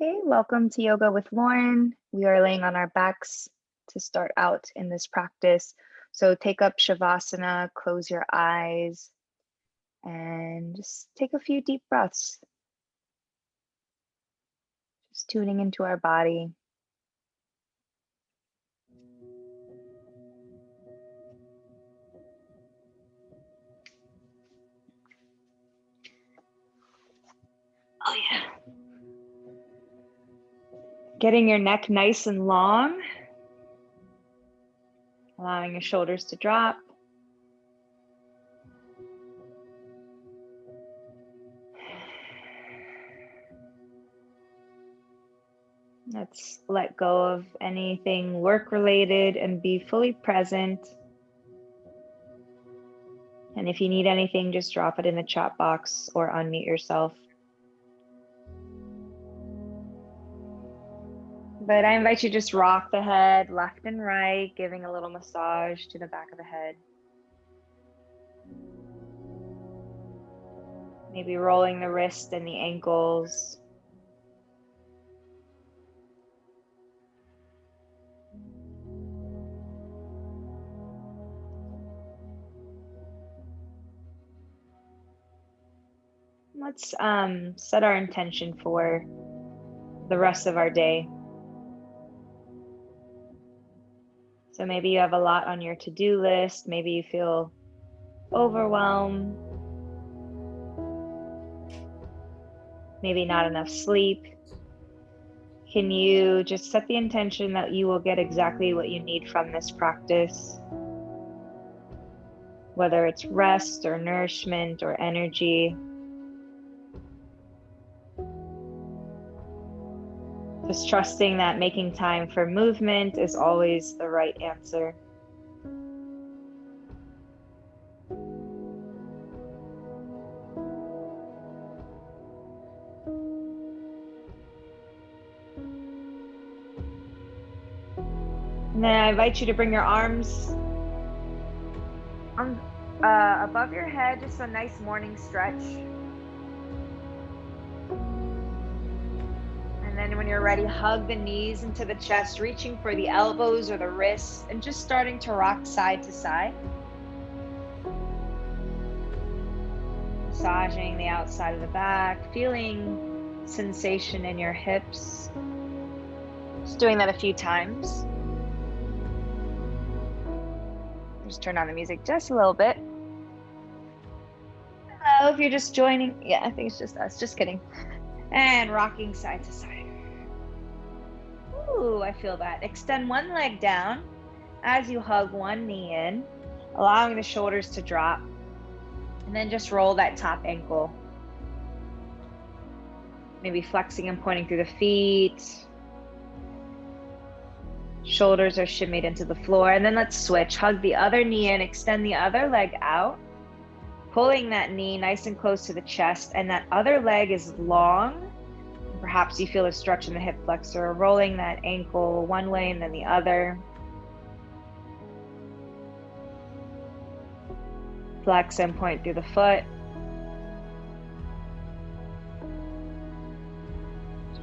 Okay, welcome to Yoga with Lauren. We are laying on our backs to start out in this practice. So take up Shavasana, close your eyes, and just take a few deep breaths. Just tuning into our body. Oh yeah. Getting your neck nice and long. Allowing your shoulders to drop. Let's let go of anything work-related and be fully present. And if you need anything, just drop it in the chat box or unmute yourself. But I invite you to just rock the head left and right, giving a little massage to the back of the head. Maybe rolling the wrist and the ankles. Let's set our intention for the rest of our day. So maybe you have a lot on your to-do list. Maybe you feel overwhelmed. Maybe not enough sleep. Can you just set the intention that you will get exactly what you need from this practice? Whether it's rest or nourishment or energy. Just trusting that making time for movement is always the right answer. And then I invite you to bring your arms above your head, just a nice morning stretch. And then when you're ready, hug the knees into the chest, reaching for the elbows or the wrists, and just starting to rock side to side. Massaging the outside of the back, feeling sensation in your hips. Just doing that a few times. Just turn on the music just a little bit. Hello, if you're just joining. Yeah, I think it's just us. Just kidding. And rocking side to side. Ooh, I feel that. Extend one leg down as you hug one knee in, allowing the shoulders to drop. And then just roll that top ankle. Maybe flexing and pointing through the feet. Shoulders are shimmied into the floor. And then let's switch. Hug the other knee in, extend the other leg out. Pulling that knee nice and close to the chest. And that other leg is long. Perhaps you feel a stretch in the hip flexor. Rolling that ankle one way and then the other. Flex and point through the foot.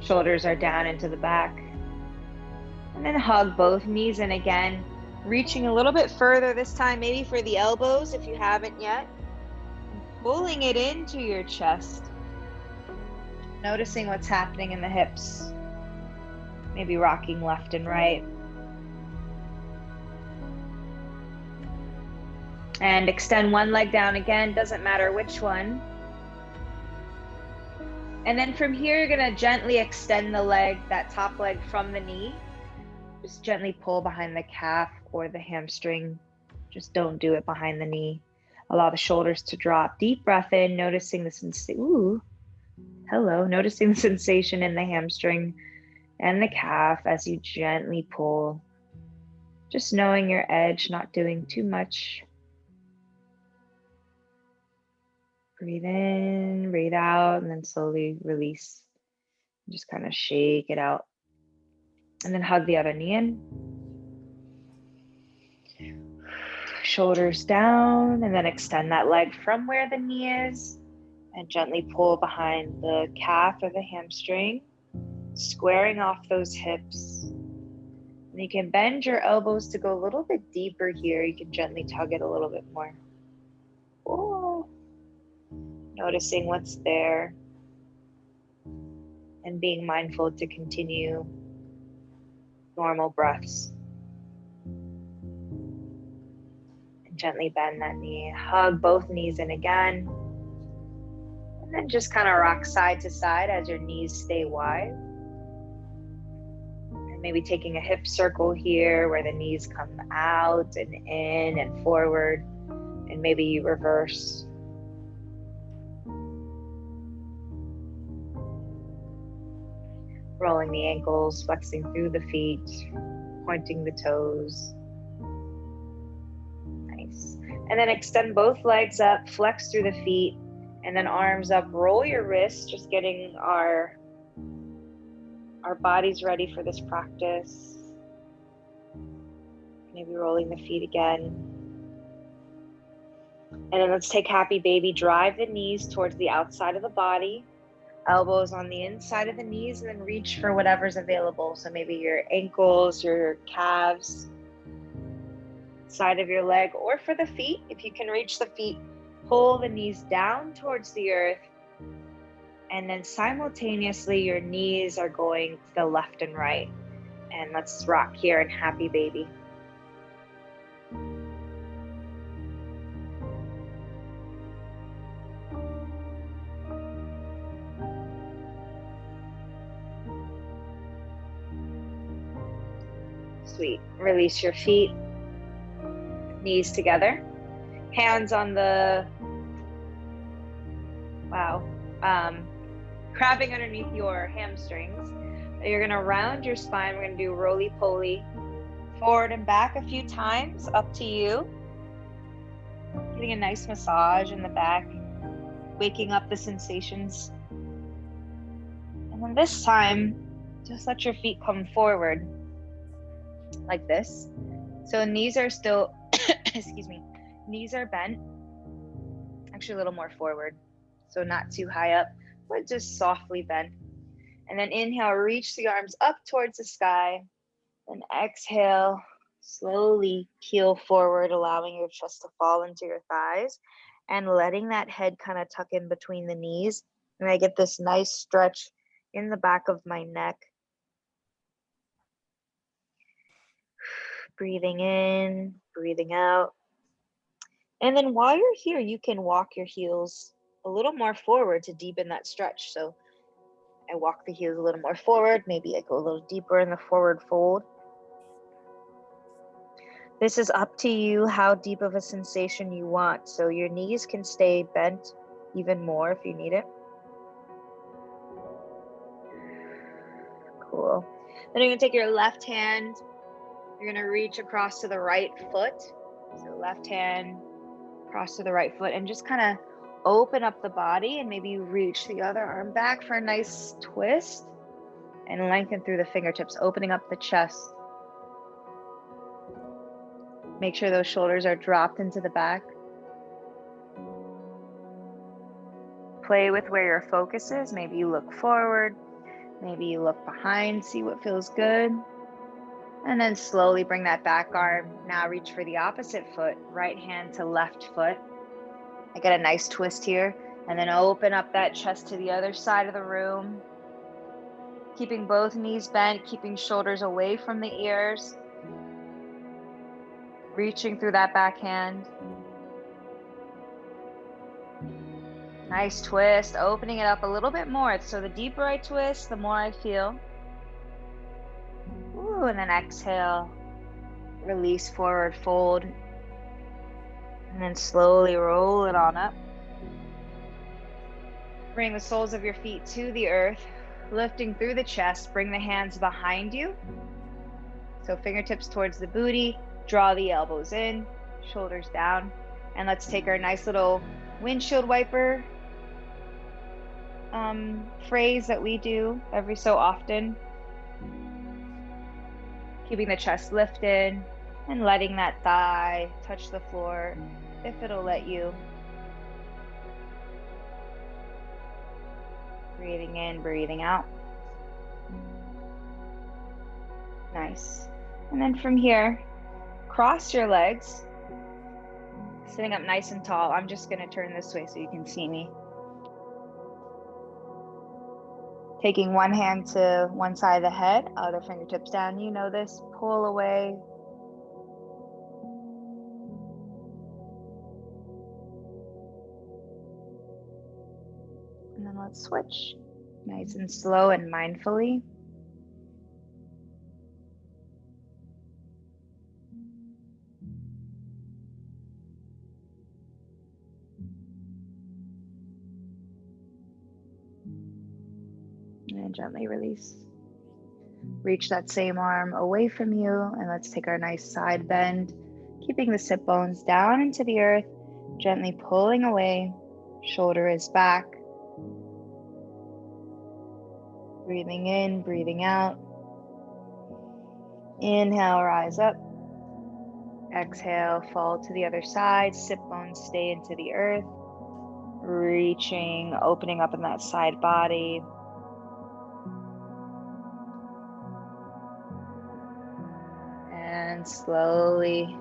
Shoulders are down into the back. And then hug both knees in again, reaching a little bit further this time, maybe for the elbows if you haven't yet. Pulling it into your chest. Noticing what's happening in the hips. Maybe rocking left and right. And extend one leg down again, doesn't matter which one. And then from here, you're gonna gently extend the leg, that top leg from the knee. Just gently pull behind the calf or the hamstring. Just don't do it behind the knee. Allow the shoulders to drop. Deep breath in, noticing the sensation. Ooh, hello. Noticing the sensation in the hamstring and the calf as you gently pull. Just knowing your edge, not doing too much. Breathe in, breathe out, and then slowly release. Just kind of shake it out. And then hug the other knee in. Shoulders down, and then extend that leg from where the knee is and gently pull behind the calf or the hamstring. Squaring off those hips. And you can bend your elbows to go a little bit deeper here. You can gently tug it a little bit more. Oh. Noticing what's there. And being mindful to continue normal breaths. And gently bend that knee. Hug both knees in again. And then just kind of rock side to side as your knees stay wide. Maybe taking a hip circle here where the knees come out and in and forward, and maybe you reverse. Rolling the ankles, flexing through the feet, pointing the toes. Nice. And then extend both legs up, flex through the feet, and then arms up. Roll your wrists, just getting our bodies ready for this practice. Maybe rolling the feet again. And then let's take happy baby. Drive the knees towards the outside of the body. Elbows on the inside of the knees, and then reach for whatever's available. So maybe your ankles, your calves, side of your leg, or for the feet. If you can reach the feet, pull the knees down towards the earth. And then simultaneously, your knees are going to the left and right. And let's rock here in happy baby. Sweet. Release your feet, knees together, hands on the, crabbing underneath your hamstrings. You're gonna round your spine. We're gonna do roly-poly, forward and back a few times, up to you. Getting a nice massage in the back, waking up the sensations. And then this time, just let your feet come forward like this. So knees are still, excuse me, knees are bent, actually a little more forward. So not too high up, but just softly bent. And then inhale, reach the arms up towards the sky. Then exhale, slowly peel forward, allowing your chest to fall into your thighs and letting that head kind of tuck in between the knees. And I get this nice stretch in the back of my neck. Breathing in, breathing out. And then while you're here, you can walk your heels a little more forward to deepen that stretch. So I walk the heels a little more forward. Maybe I go a little deeper in the forward fold. This is up to you how deep of a sensation you want. So your knees can stay bent even more if you need it. Cool. Then you're gonna take your left hand. You're gonna reach across to the right foot. So left hand across to the right foot and just kind of open up the body, and maybe you reach the other arm back for a nice twist and lengthen through the fingertips, opening up the chest. Make sure those shoulders are dropped into the back. Play with where your focus is. Maybe you look forward, maybe you look behind, see what feels good. And then slowly bring that back arm. Now reach for the opposite foot, right hand to left foot. I get a nice twist here. And then open up that chest to the other side of the room. Keeping both knees bent, keeping shoulders away from the ears. Reaching through that back hand. Nice twist, opening it up a little bit more. So the deeper I twist, the more I feel. Ooh, and then exhale, release, forward fold, and then slowly roll it on up. Bring the soles of your feet to the earth, lifting through the chest. Bring the hands behind you. So fingertips towards the booty, draw the elbows in, shoulders down. And let's take our nice little windshield wiper phrase that we do every so often. Keeping the chest lifted and letting that thigh touch the floor if it'll let you. Breathing in, breathing out. Nice. And then from here, cross your legs, sitting up nice and tall. I'm just gonna turn this way so you can see me. Taking one hand to one side of the head, other fingertips down. You know this, pull away. And then let's switch, nice and slow and mindfully. And gently release. Reach that same arm away from you, and let's take our nice side bend, keeping the sit bones down into the earth, gently pulling away. Shoulder is back. Breathing in, breathing out. Inhale, rise up. Exhale, fall to the other side. Sit bones stay into the earth. Reaching, opening up in that side body. And slowly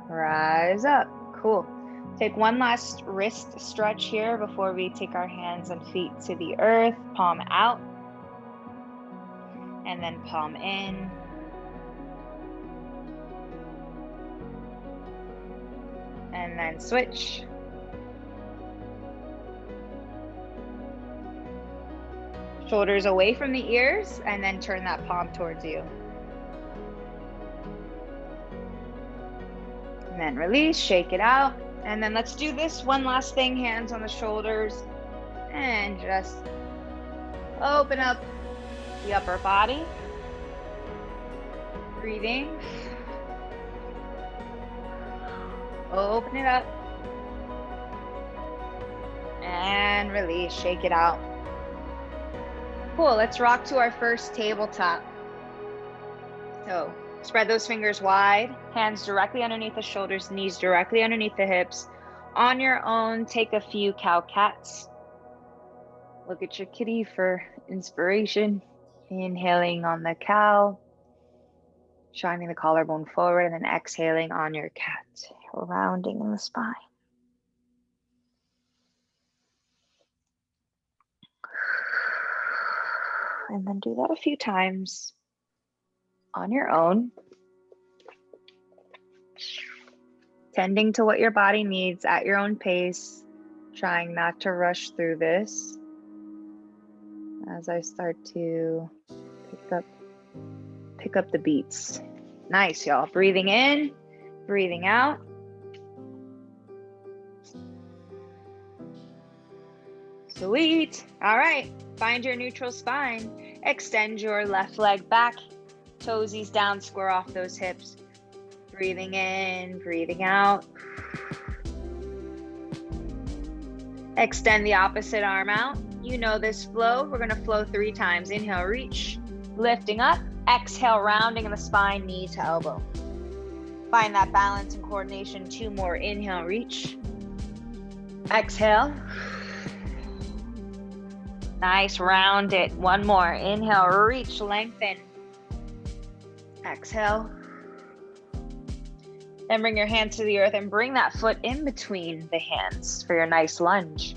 rise up. Cool. Take one last wrist stretch here before we take our hands and feet to the earth. Palm out. And then palm in. And then switch. Shoulders away from the ears, and then turn that palm towards you. And then release, shake it out. And then let's do this one last thing, hands on the shoulders, and just open up the upper body. Breathing. Open it up. And release, shake it out. Cool, let's rock to our first tabletop. So spread those fingers wide, hands directly underneath the shoulders, knees directly underneath the hips. On your own, take a few cow-cats. Look at your kitty for inspiration. Inhaling on the cow, shining the collarbone forward, and then exhaling on your cat, rounding in the spine. And then do that a few times on your own, tending to what your body needs at your own pace, trying not to rush through this. As I start to pick up the beats. Nice, y'all. Breathing in, breathing out. Sweet. All right, find your neutral spine. Extend your left leg back, toesies down, square off those hips. Breathing in, breathing out. Extend the opposite arm out. You know this flow. We're gonna flow 3 times. Inhale, reach, lifting up. Exhale, rounding in the spine, knee to elbow. Find that balance and coordination. 2 more. Inhale, reach. Exhale. Nice, round it. 1 more. Inhale, reach, lengthen. Exhale. Then bring your hands to the earth and bring that foot in between the hands for your nice lunge.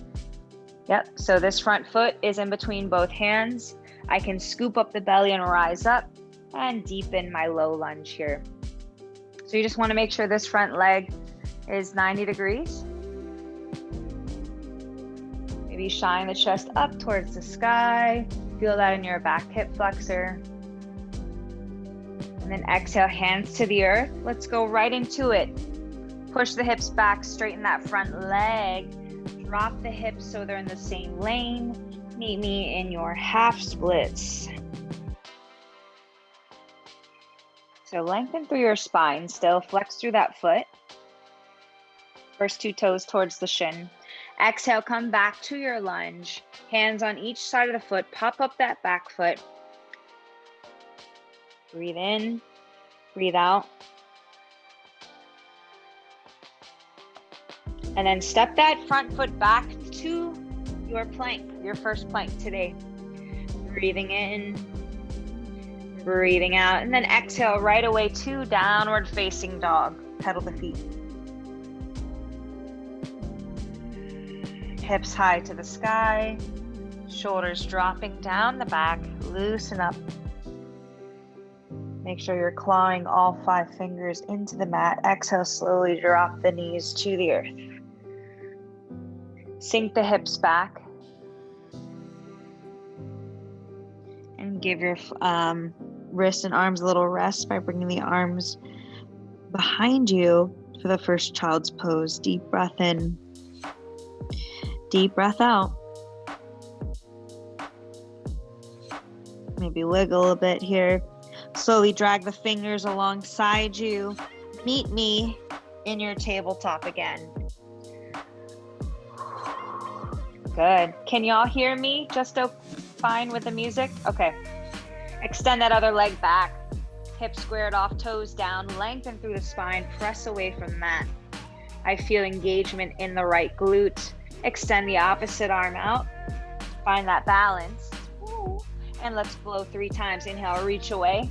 Yep, so this front foot is in between both hands. I can scoop up the belly and rise up and deepen my low lunge here. So you just want to make sure this front leg is 90 degrees. Maybe shine the chest up towards the sky. Feel that in your back hip flexor. And then exhale, hands to the earth. Let's go right into it. Push the hips back, straighten that front leg. Drop the hips so they're in the same lane. Meet me in your half splits. So lengthen through your spine, still flex through that foot. First 2 toes towards the shin. Exhale, come back to your lunge. Hands on each side of the foot, pop up that back foot. Breathe in, breathe out. And then step that front foot back to your plank, your first plank today. Breathing in, Breathing out, and then exhale right away to downward facing dog. Pedal the feet. Hips high to the sky, shoulders dropping down the back, loosen up. Make sure you're clawing all 5 fingers into the mat. Exhale, slowly drop the knees to the earth. Sink the hips back. And give your wrists and arms a little rest by bringing the arms behind you for the first child's pose. Deep breath in. Deep breath out. Maybe wiggle a bit here. Slowly drag the fingers alongside you. Meet me in your tabletop again. Good. Can y'all hear me just fine with the music? Okay. Extend that other leg back. Hips squared off, toes down. Lengthen through the spine. Press away from the mat. I feel engagement in the right glute. Extend the opposite arm out. Find that balance. And let's blow 3 times. Inhale, reach away.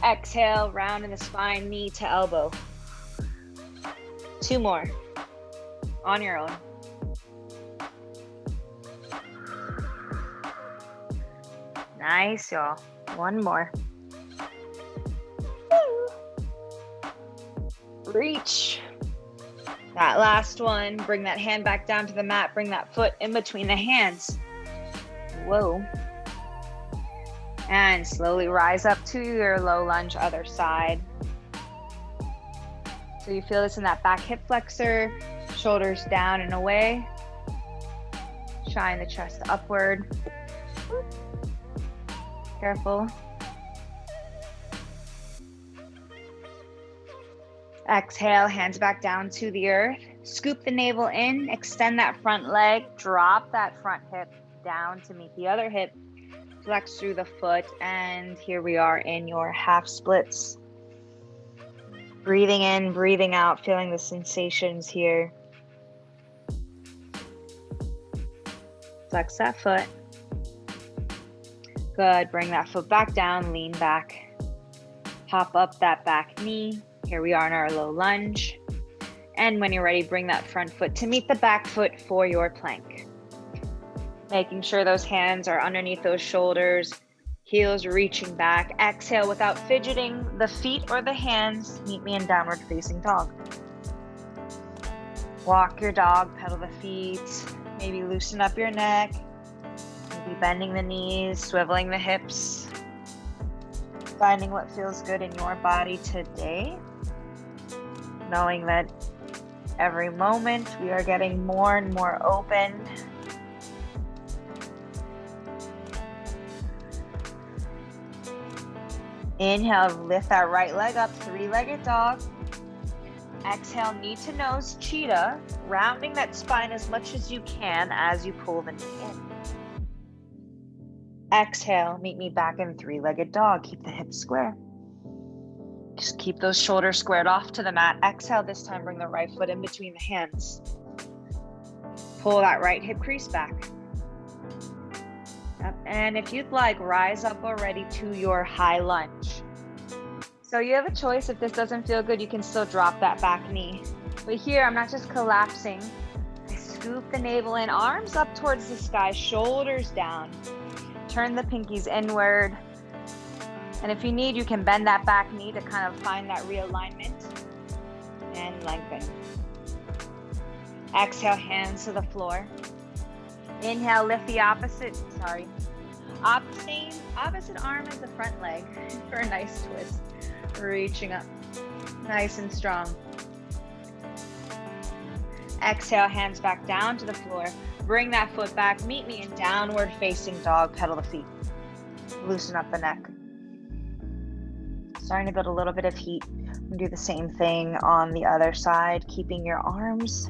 Exhale, round in the spine, knee to elbow. 2 more. On your own. Nice, y'all. 1 more. Reach. That last one. Bring that hand back down to the mat. Bring that foot in between the hands. Whoa. And slowly rise up to your low lunge, other side. So you feel this in that back hip flexor, shoulders down and away. Shine the chest upward. Careful. Exhale, hands back down to the earth. Scoop the navel in, extend that front leg, drop that front hip down to meet the other hip. Flex through the foot, and here we are in your half splits. Breathing in, breathing out, feeling the sensations here. Flex that foot. Good, bring that foot back down, lean back. Pop up that back knee. Here we are in our low lunge. And when you're ready, bring that front foot to meet the back foot for your plank. Making sure those hands are underneath those shoulders, heels reaching back. Exhale without fidgeting the feet or the hands. Meet me in downward facing dog. Walk your dog, pedal the feet. Maybe loosen up your neck. Maybe bending the knees, swiveling the hips. Finding what feels good in your body today. Knowing that every moment we are getting more and more open. Inhale, lift that right leg up, 3-legged dog. Exhale, knee to nose, cheetah, rounding that spine as much as you can as you pull the knee in. Exhale, meet me back in 3-legged dog. Keep the hips square. Just keep those shoulders squared off to the mat. Exhale, this time bring the right foot in between the hands. Pull that right hip crease back. And if you'd like, rise up already to your high lunge. So you have a choice. If this doesn't feel good, you can still drop that back knee. But here, I'm not just collapsing. I scoop the navel in, arms up towards the sky, shoulders down. Turn the pinkies inward. And if you need, you can bend that back knee to kind of find that realignment and lengthen. Exhale, hands to the floor. Inhale, lift the opposite arm as the front leg for a nice twist. Reaching up, nice and strong. Exhale, hands back down to the floor. Bring that foot back. Meet me in downward facing dog. Pedal the feet. Loosen up the neck. Starting to build a little bit of heat. Do the same thing on the other side, keeping your arms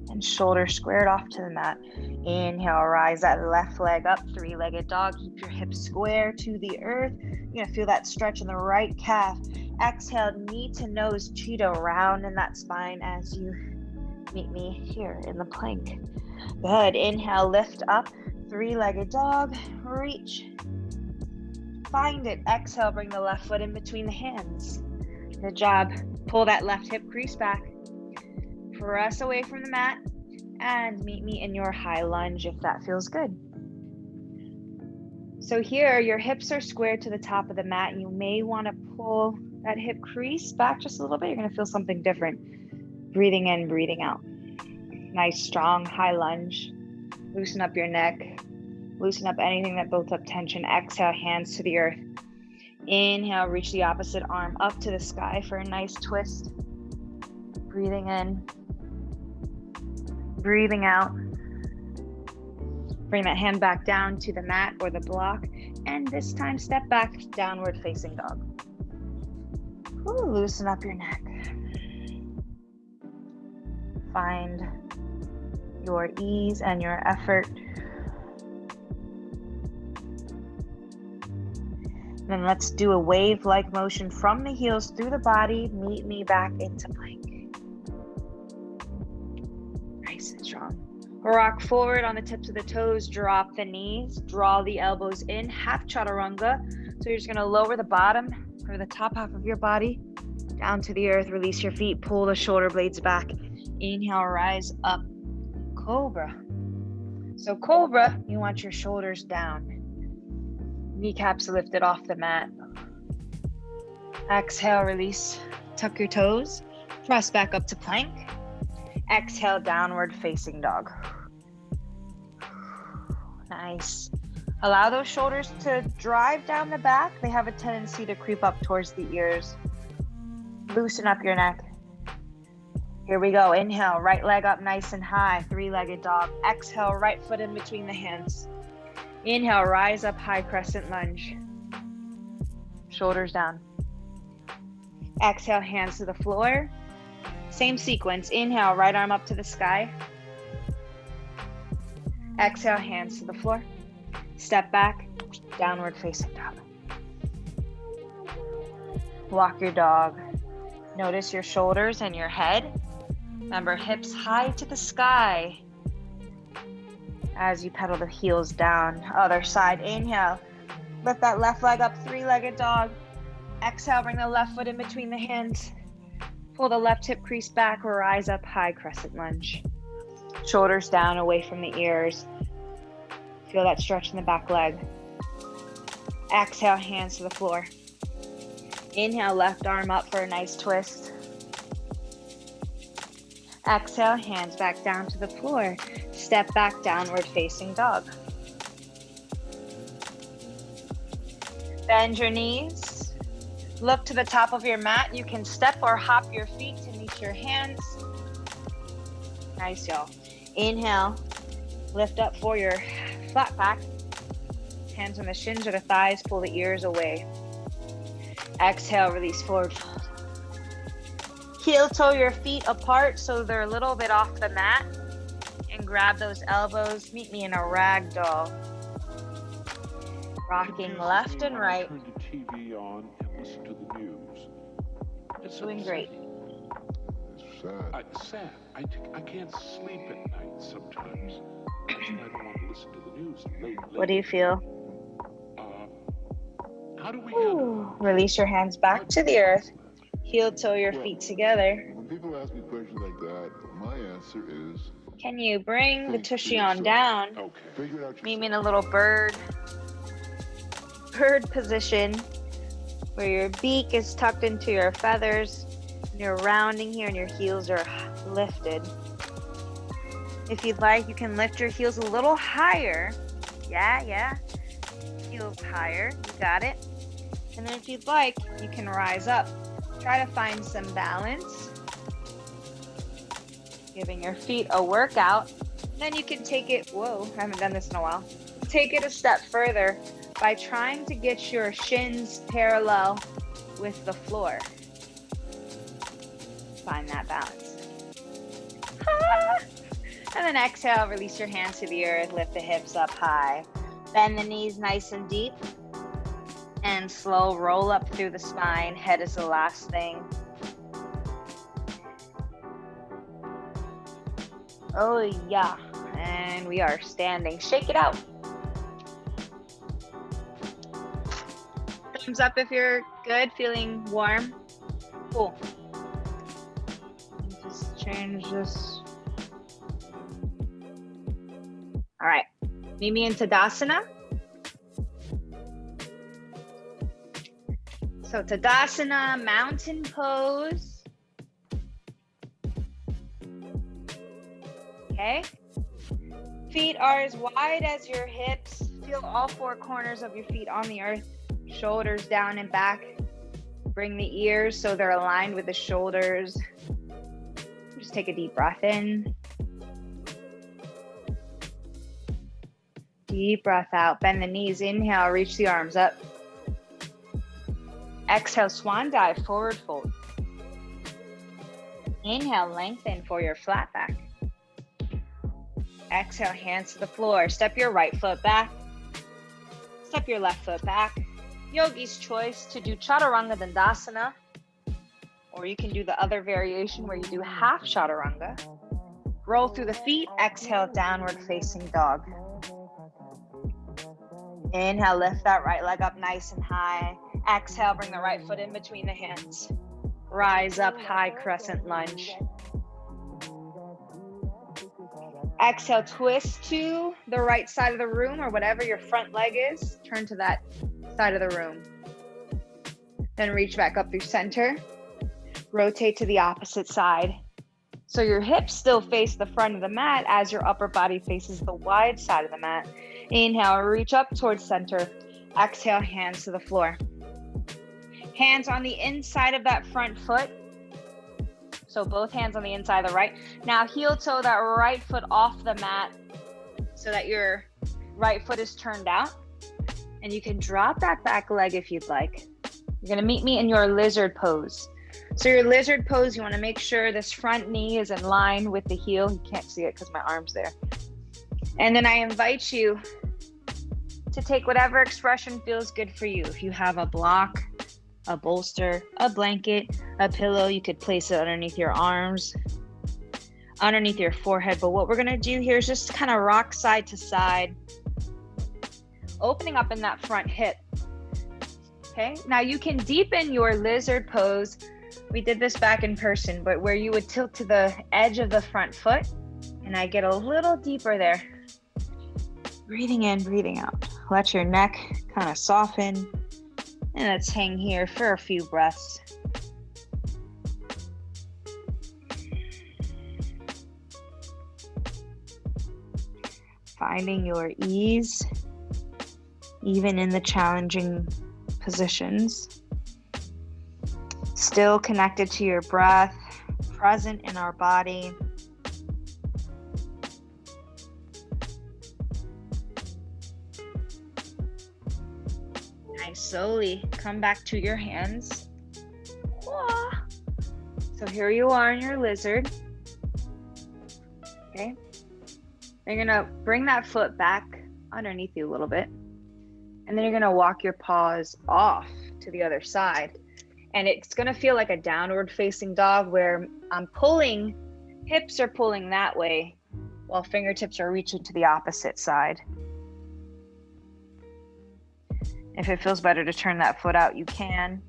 and shoulders squared off to the mat. Inhale, rise that left leg up, 3-legged dog. Keep your hips square to the earth. You're gonna feel that stretch in the right calf. Exhale, knee to nose, cheetah, round in that spine as you meet me here in the plank. Good, inhale, lift up, 3-legged dog, reach. Find it. Exhale, bring the left foot in between the hands. Good job. Pull that left hip crease back. Press away from the mat and meet me in your high lunge if that feels good. So here, your hips are squared to the top of the mat. You may want to pull that hip crease back just a little bit. You're going to feel something different. Breathing in, breathing out. Nice, strong, high lunge. Loosen up your neck. Loosen up anything that built up tension. Exhale, hands to the earth. Inhale, reach the opposite arm up to the sky for a nice twist. Breathing in. Breathing out. Bring that hand back down to the mat or the block. And this time, step back, downward facing dog. Ooh, loosen up your neck. Find your ease and your effort. Then let's do a wave-like motion from the heels through the body. Meet me back into plank. Nice and strong. Rock forward on the tips of the toes. Drop the knees. Draw the elbows in. Half chaturanga. So you're just going to lower the bottom or the top half of your body down to the earth. Release your feet. Pull the shoulder blades back. Inhale, rise up. Cobra. So Cobra, you want your shoulders down. Kneecaps lifted off the mat. Exhale, release. Tuck your toes. Press back up to plank. Exhale, downward facing dog. Nice. Allow those shoulders to drive down the back. They have a tendency to creep up towards the ears. Loosen up your neck. Here we go. Inhale, right leg up nice and high. Three-legged dog. Exhale, right foot in between the hands. Inhale, rise up, high crescent lunge. Shoulders down. Exhale, hands to the floor. Same sequence. Inhale, right arm up to the sky. Exhale, hands to the floor. Step back, downward facing dog. Walk your dog. Notice your shoulders and your head. Remember, hips high to the sky. As you pedal the heels down. Other side. Inhale. Lift that left leg up, three-legged dog. Exhale, bring the left foot in between the hands. Pull the left hip crease back, rise up, high crescent lunge. Shoulders down, away from the ears. Feel that stretch in the back leg. Exhale, hands to the floor. Inhale, left arm up for a nice twist. Exhale, hands back down to the floor. Step back, downward facing dog. Bend your knees. Look to the top of your mat. You can step or hop your feet to meet your hands. Nice, y'all. Inhale, lift up for your flat back. Hands on the shins or the thighs, pull the ears away. Exhale, release forward fold. Heel toe your feet apart so they're a little bit off the mat. And grab those elbows. Meet me in a ragdoll. Rocking left and right. Turn the TV on and listen to the news. It's doing great. It's sad. Sad. I can't sleep at night sometimes. That's why I don't want to listen to the news late. What do you feel? How do we handle it? Release your hands back to the earth. Heel toe your feet together. When people ask me questions like that, my answer is... Can you bring the tushy on down? Okay. Figure it out Meet me in a little bird position where your beak is tucked into your feathers. And you're rounding here and your heels are lifted. If you'd like, you can lift your heels a little higher. Yeah. Heels higher. You got it. And then if you'd like, you can rise up. Try to find some balance. Giving your feet a workout. Then you can take it, whoa, I haven't done this in a while. Take it a step further by trying to get your shins parallel with the floor. Find that balance. And then exhale, release your hands to the earth, lift the hips up high. Bend the knees nice and deep. And slow roll up through the spine. Head is the last thing. Oh yeah, and we are standing. Shake it out. Thumbs up if you're good, feeling warm. Cool. Just change this. All right, meet me in Tadasana. So Tadasana, mountain pose. Okay. Feet are as wide as your hips. Feel all four corners of your feet on the earth. Shoulders down and back. Bring the ears so they're aligned with the shoulders. Just take a deep breath in. Deep breath out. Bend the knees. Inhale, reach the arms up. Exhale, swan dive, forward fold. Inhale, lengthen for your flat back. Exhale, hands to the floor. Step your right foot back. Step your left foot back. Yogi's choice to do Chaturanga Dandasana, or you can do the other variation where you do half Chaturanga. Roll through the feet. Exhale, downward facing dog. Inhale, lift that right leg up nice and high. Exhale, bring the right foot in between the hands. Rise up, high crescent lunge. Exhale, twist to the right side of the room or whatever your front leg is. Turn to that side of the room. Then reach back up through center. Rotate to the opposite side. So your hips still face the front of the mat as your upper body faces the wide side of the mat. Inhale, reach up towards center. Exhale, hands to the floor. Hands on the inside of that front foot. So both hands on the inside of the right. Now heel toe that right foot off the mat so that your right foot is turned out. And you can drop that back leg if you'd like. You're gonna meet me in your lizard pose. So your lizard pose, you wanna make sure this front knee is in line with the heel. You can't see it because my arm's there. And then I invite you to take whatever expression feels good for you. If you have a block, a bolster, a blanket, a pillow, you could place it underneath your arms, underneath your forehead. But what we're gonna do here is just kind of rock side to side, opening up in that front hip. Okay, now you can deepen your lizard pose. We did this back in person, but where you would tilt to the edge of the front foot, and I get a little deeper there. Breathing in, breathing out. Let your neck kind of soften, and let's hang here for a few breaths. Finding your ease, even in the challenging positions. Still connected to your breath, present in our body. Nice, slowly come back to your hands. So here you are in your lizard. Okay. You're gonna bring that foot back underneath you a little bit. And then you're gonna walk your paws off to the other side. And it's gonna feel like a downward facing dog where I'm pulling, hips are pulling that way while fingertips are reaching to the opposite side. If it feels better to turn that foot out, you can.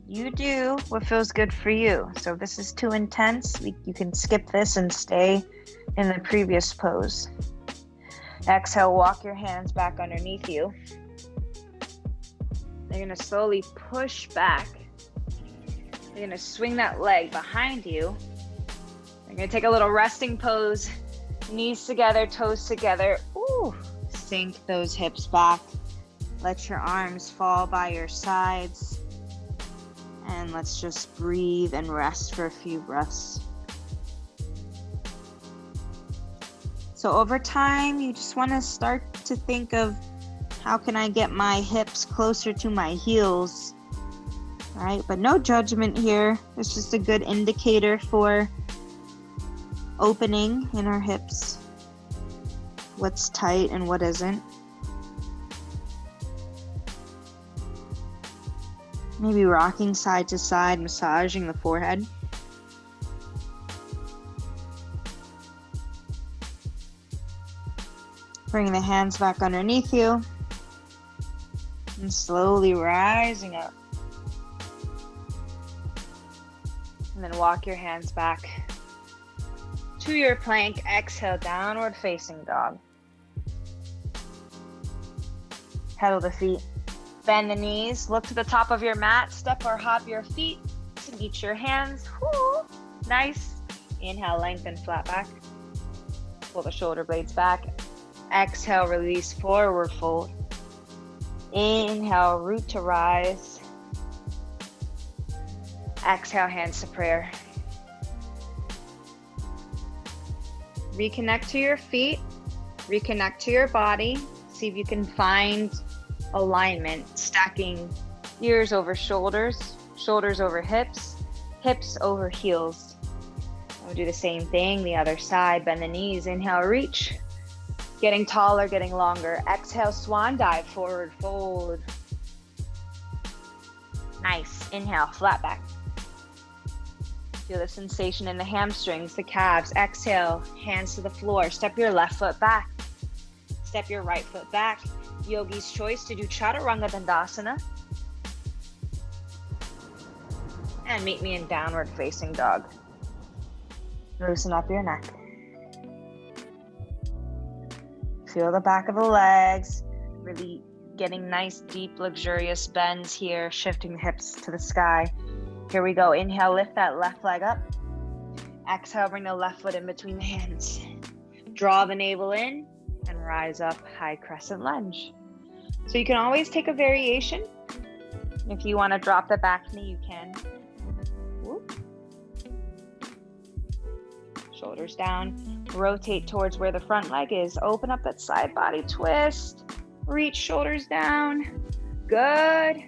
You do what feels good for you. So if this is too intense, you can skip this and stay in the previous pose. Exhale, walk your hands back underneath you. You're gonna slowly push back. You're gonna swing that leg behind you. You're gonna take a little resting pose. Knees together, toes together. Ooh, sink those hips back. Let your arms fall by your sides. And let's just breathe and rest for a few breaths. So over time, you just want to start to think of how can I get my hips closer to my heels, right? But no judgment here. It's just a good indicator for opening in our hips, what's tight and what isn't. Maybe rocking side to side, massaging the forehead. Bring the hands back underneath you and slowly rising up. And then walk your hands back to your plank. Exhale, downward facing dog. Pedal the feet. Bend the knees. Look to the top of your mat. Step or hop your feet to meet your hands. Woo. Nice. Inhale, lengthen, flat back. Pull the shoulder blades back. Exhale, release, forward fold. Inhale, root to rise. Exhale, hands to prayer. Reconnect to your feet. Reconnect to your body. See if you can find alignment. Stacking ears over shoulders, shoulders over hips, hips over heels. We'll do the same thing, the other side. Bend the knees. Inhale, reach. Getting taller, getting longer. Exhale, swan dive, forward fold. Nice. Inhale, flat back. Feel the sensation in the hamstrings, the calves. Exhale, hands to the floor. Step your left foot back. Step your right foot back. Yogi's choice to do Chaturanga Dandasana. And meet me in downward facing dog. Loosen up your neck. Feel the back of the legs, really getting nice, deep, luxurious bends here, shifting the hips to the sky. Here we go. Inhale, lift that left leg up. Exhale, bring the left foot in between the hands. Draw the navel in and rise up, high crescent lunge. So you can always take a variation. If you want to drop the back knee, you can. Whoop. Shoulders down, rotate towards where the front leg is. Open up that side body twist. Reach shoulders down. Good.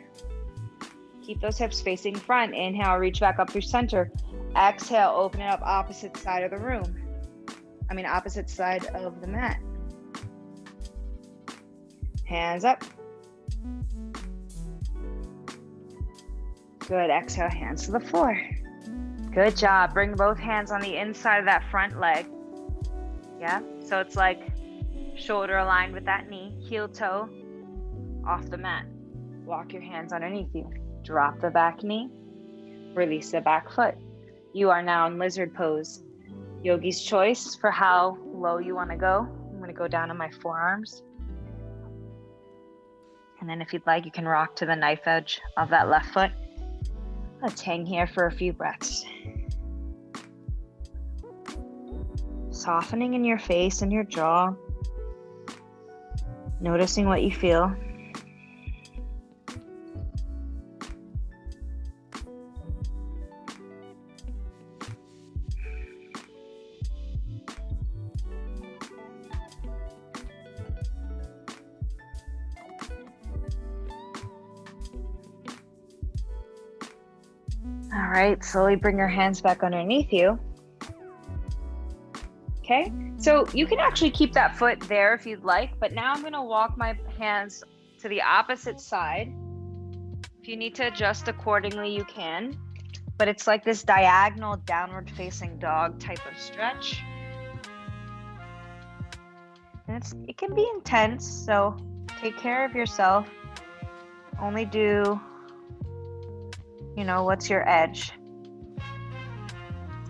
Keep those hips facing front. Inhale, reach back up through center. Exhale, open it up opposite side of the room. Opposite side of the mat. Hands up. Good. Exhale, hands to the floor. Good job. Bring both hands on the inside of that front leg. Yeah, so it's like shoulder aligned with that knee, heel toe off the mat. Walk your hands underneath you. Drop the back knee. Release the back foot. You are now in lizard pose. Yogi's choice for how low you want to go. I'm going to go down on my forearms. And then if you'd like, you can rock to the knife edge of that left foot. Let's hang here for a few breaths. Softening in your face and your jaw. Noticing what you feel. All right, slowly bring your hands back underneath you. Okay, so you can actually keep that foot there if you'd like, but now I'm going to walk my hands to the opposite side. If you need to adjust accordingly, you can, but it's like this diagonal downward facing dog type of stretch. And it can be intense, so take care of yourself. Only do, what's your edge.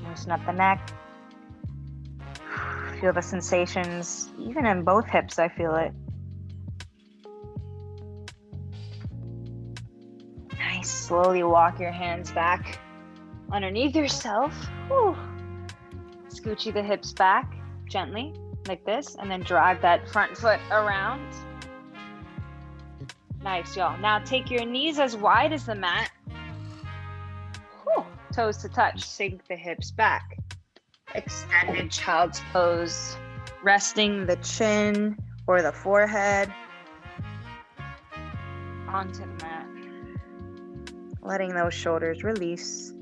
Loosen up the neck. Feel the sensations, even in both hips, I feel it. Nice. Slowly walk your hands back underneath yourself. Whew. Scoochie the hips back gently, like this, and then drag that front foot around. Nice, y'all. Now take your knees as wide as the mat. Whew. Toes to touch. Sink the hips back. Extended child's pose, resting the chin or the forehead onto the mat, letting those shoulders release.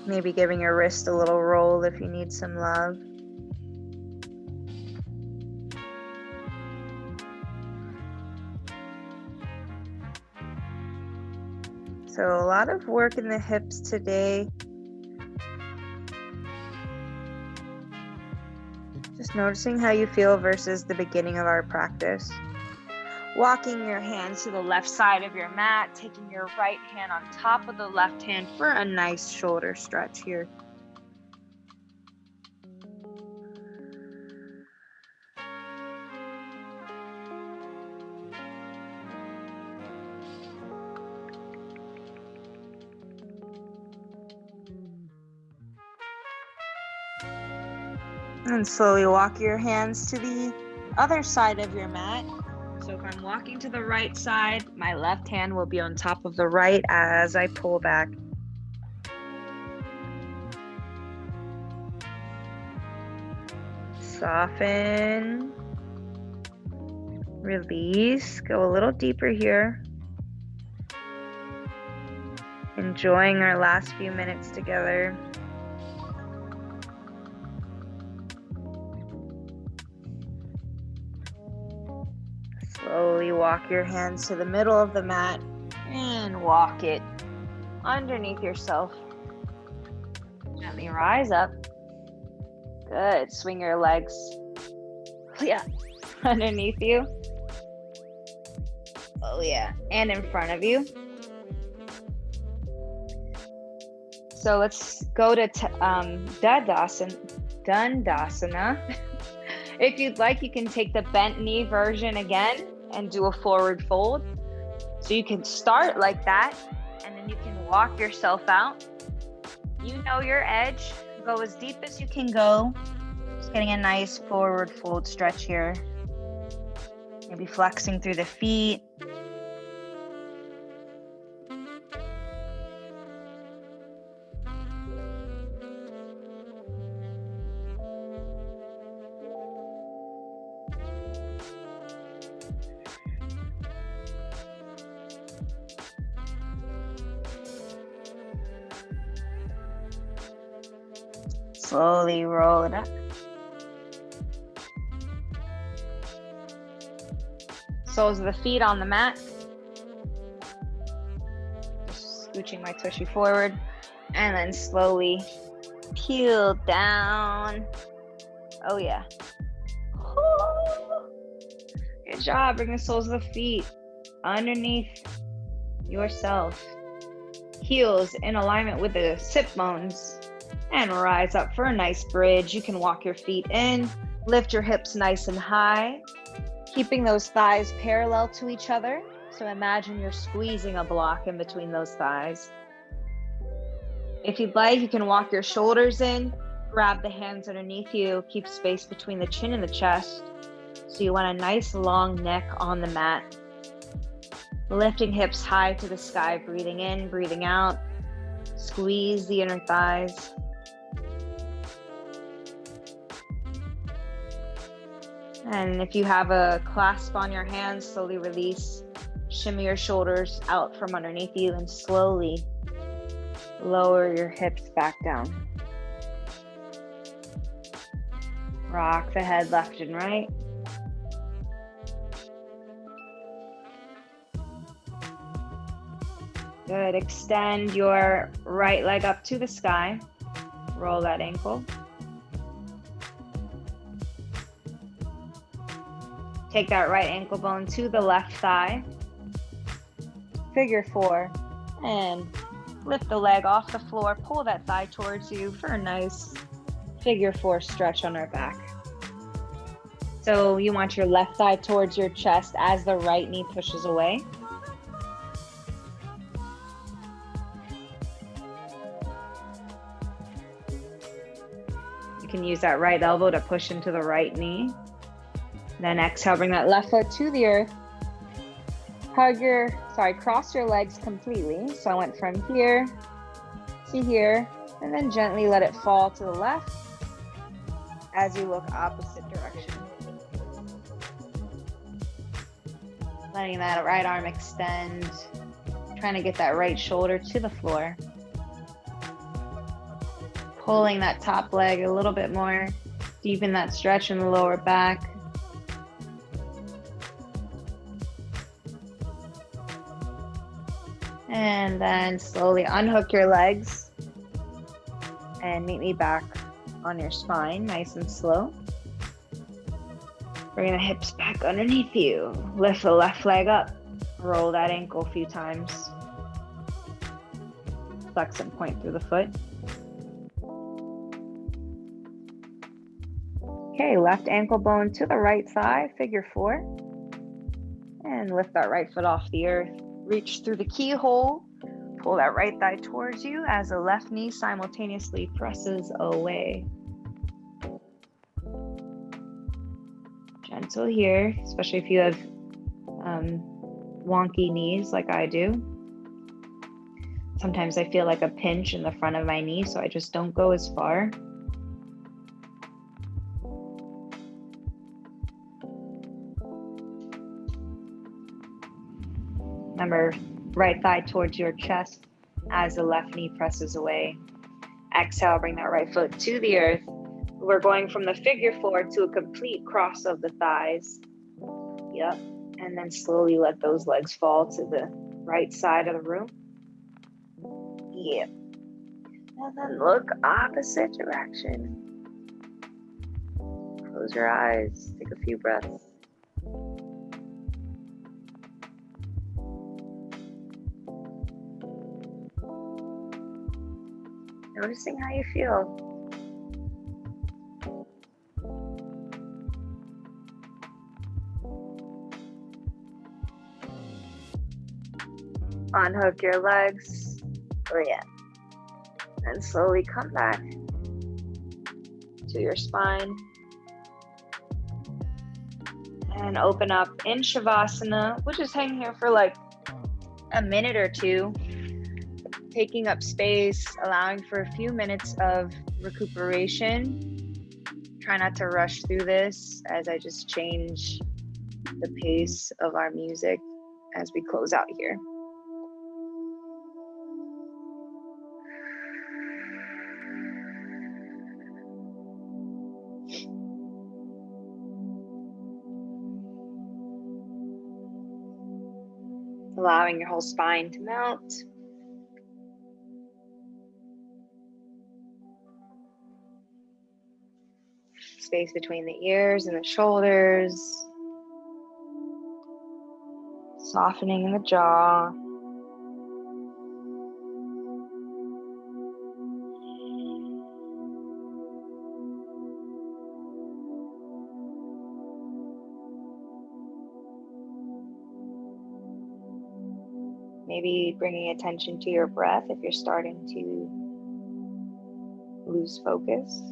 Maybe giving your wrist a little roll if you need some love. So a lot of work in the hips today. Just noticing how you feel versus the beginning of our practice. Walking your hands to the left side of your mat, taking your right hand on top of the left hand for a nice shoulder stretch here. And slowly walk your hands to the other side of your mat. So if I'm walking to the right side, my left hand will be on top of the right as I pull back. Soften. Release. Go a little deeper here. Enjoying our last few minutes together. Slowly walk your hands to the middle of the mat and walk it underneath yourself. Gently rise up. Good. Swing your legs. Yeah. Underneath you. Oh yeah. And in front of you. So let's go to Dandasana. If you'd like, you can take the bent knee version again and do a forward fold. So you can start like that, and then you can walk yourself out. You know your edge. Go as deep as you can go. Just getting a nice forward fold stretch here. Maybe flexing through the feet. Slowly roll it up. Soles of the feet on the mat. Just scooching my tushy forward. And then slowly peel down. Oh yeah. Good job. Bring the soles of the feet underneath yourself. Heels in alignment with the sit bones. And rise up for a nice bridge. You can walk your feet in, lift your hips nice and high, keeping those thighs parallel to each other. So imagine you're squeezing a block in between those thighs. If you'd like, you can walk your shoulders in, grab the hands underneath you, keep space between the chin and the chest. So you want a nice long neck on the mat. Lifting hips high to the sky, breathing in, breathing out. Squeeze the inner thighs. And if you have a clasp on your hands, slowly release. Shimmy your shoulders out from underneath you and slowly lower your hips back down. Rock the head left and right. Good. Extend your right leg up to the sky. Roll that ankle. Take that right ankle bone to the left thigh. Figure 4. And lift the leg off the floor. Pull that thigh towards you for a nice figure 4 stretch on our back. So you want your left thigh towards your chest as the right knee pushes away. You can use that right elbow to push into the right knee. Then exhale, bring that left foot to the earth. Cross your legs completely. So I went from here to here, and then gently let it fall to the left as you look opposite direction. Letting that right arm extend, trying to get that right shoulder to the floor. Pulling that top leg a little bit more, deepen that stretch in the lower back. And then slowly unhook your legs and meet me back on your spine, nice and slow. Bring the hips back underneath you. Lift the left leg up. Roll that ankle a few times. Flex and point through the foot. Okay, left ankle bone to the right thigh, figure 4. And lift that right foot off the earth. Reach through the keyhole. Pull that right thigh towards you as the left knee simultaneously presses away. Gentle here, especially if you have wonky knees like I do. Sometimes I feel like a pinch in the front of my knee, so I just don't go as far. Remember, right thigh towards your chest as the left knee presses away. Exhale, bring that right foot to the earth. We're going from the figure 4 to a complete cross of the thighs. Yep. And then slowly let those legs fall to the right side of the room. Yep. And then look opposite direction. Close your eyes. Take a few breaths. Noticing how you feel. Unhook your legs. And slowly come back to your spine. And open up in Shavasana. We'll just hang here for like a minute or two. Taking up space, allowing for a few minutes of recuperation. Try not to rush through this as I just change the pace of our music as we close out here. Allowing your whole spine to melt. Space between the ears and the shoulders. Softening in the jaw. Maybe bringing attention to your breath if you're starting to lose focus.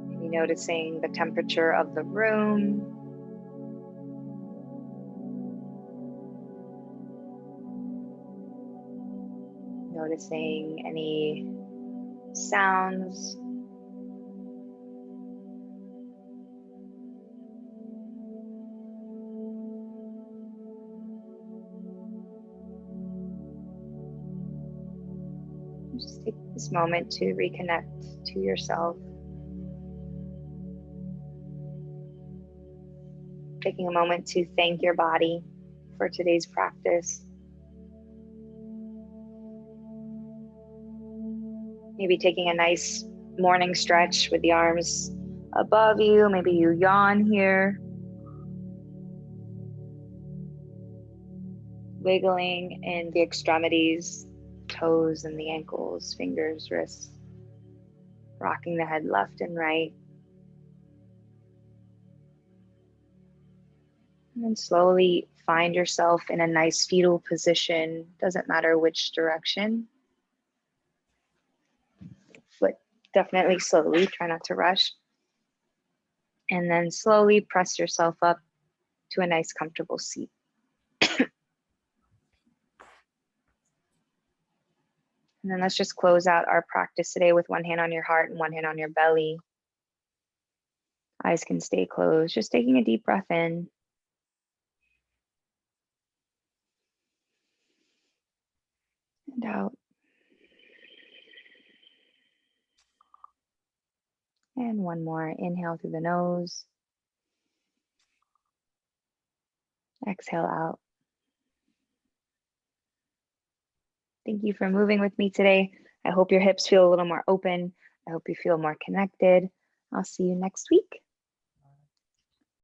Maybe noticing the temperature of the room. Noticing any sounds. Just take this moment to reconnect to yourself. Taking a moment to thank your body for today's practice. Maybe taking a nice morning stretch with the arms above you. Maybe you yawn here. Wiggling in the extremities, toes and the ankles, fingers, wrists. Rocking the head left and right. And then slowly find yourself in a nice fetal position. Doesn't matter which direction. But definitely slowly, try not to rush. And then slowly press yourself up to a nice comfortable seat. And then let's just close out our practice today with one hand on your heart and one hand on your belly. Eyes can stay closed. Just taking a deep breath in. And out. And one more. Inhale through the nose. Exhale out. Thank you for moving with me today. I hope your hips feel a little more open. I hope you feel more connected. I'll see you next week.